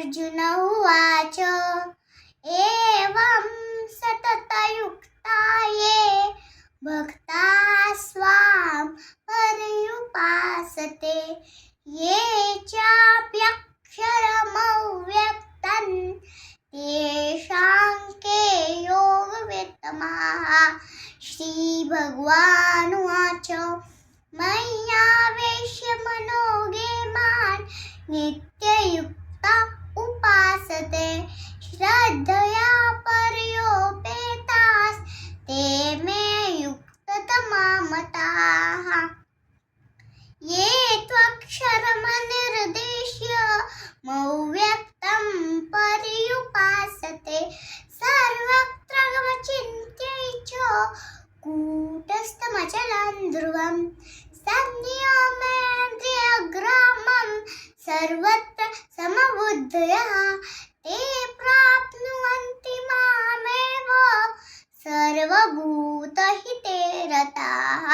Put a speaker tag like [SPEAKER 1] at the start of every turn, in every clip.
[SPEAKER 1] अर्जुन उवाच एवं सततयुक्ता ये भक्ता स्वां पर्युपासते ये चाप्यक्षरमव्यक्तं तेषां के योगवित्तमाः। श्रीभगवानुवाच मय्यावेश्य मनो ये मां नित्ययुक्ता उपासते श्रद्धया पर्योपेतास् ते मे युक्ततमा मताः। ये त्वक्षरमनिर्देश्य मव्यक्तं पर्युपासते सर्वत्र गमचिन्त्य च कूटस्थमचलं ध्रुवं संयमेन्द्रियग्रामं सर्वत्र समबुद्धयः ते प्राप्नुवन्ति मामेव सर्वभूतहिते रताः।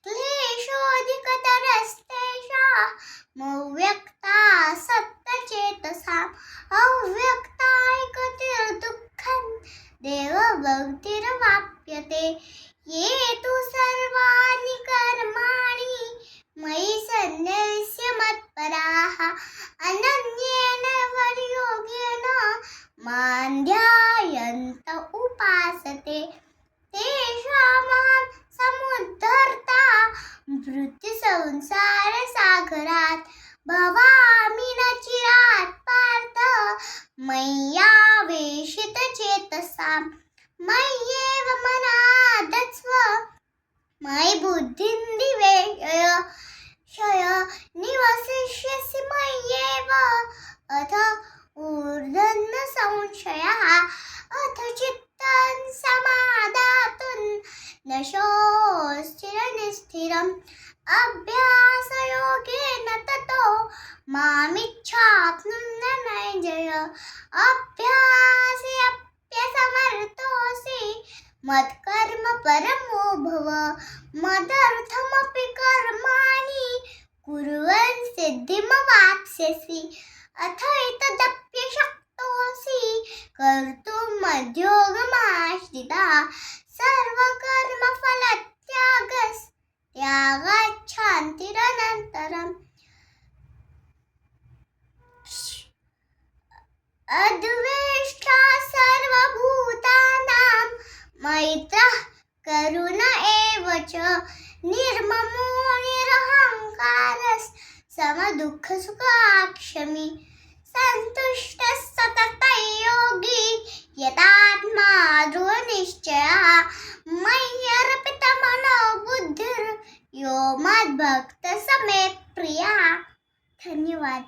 [SPEAKER 1] क्लेशोऽधिकतरस्तेषामव्यक्ता सत्तचेतसाम् अव्यक्तायकतिर्दुःखं देवभक्तिरवाप्यते। ये तु सर्वाणि कर्माणि मयि सन्न्यस्य मत्पराः अनन्येन योगेन मां ध्यायन्त उपासते तेषामहं समुद्धर्ता मृत्युसंसारसागरात् भवामि न चिरात् पार्थ मय्यावेशितचेतसां। मय्येव मना दत्स्व मयि बुद्धिं निवेशय निवसिष्यसि मय्येव अथ ऊर्ध्वं संशयः। अथ चित्तं समादातुं न शोऽस्थिरनिस्थिरम् अभ्यासयोगेन ततो मामिच्छाप्नुं अभ्यासेऽप्यसमर्थोऽसि मत्कर्म परमो भव मदर्थमपि कर्माणि कुर्वन् सिद्धिमवाप्स्यसि। अथैतदप्यशक्तोऽसि कर्तुं मद्योगमाश्रितः सर्वकर्मफलत्यागाच्छान्तिरनन्तरम् अद्वेष्टा सर्वभूतानां मैत्रः करुण एव च निर्ममो निरहङ्कारः समदुःखसुखाक्षमी सन्तुष्टः सततं योगी यतात्मा दृढनिश्चयः मय्यर्पितमनो बुद्धिर्यो मद्भक्तः स मे प्रियः। धन्यवाद।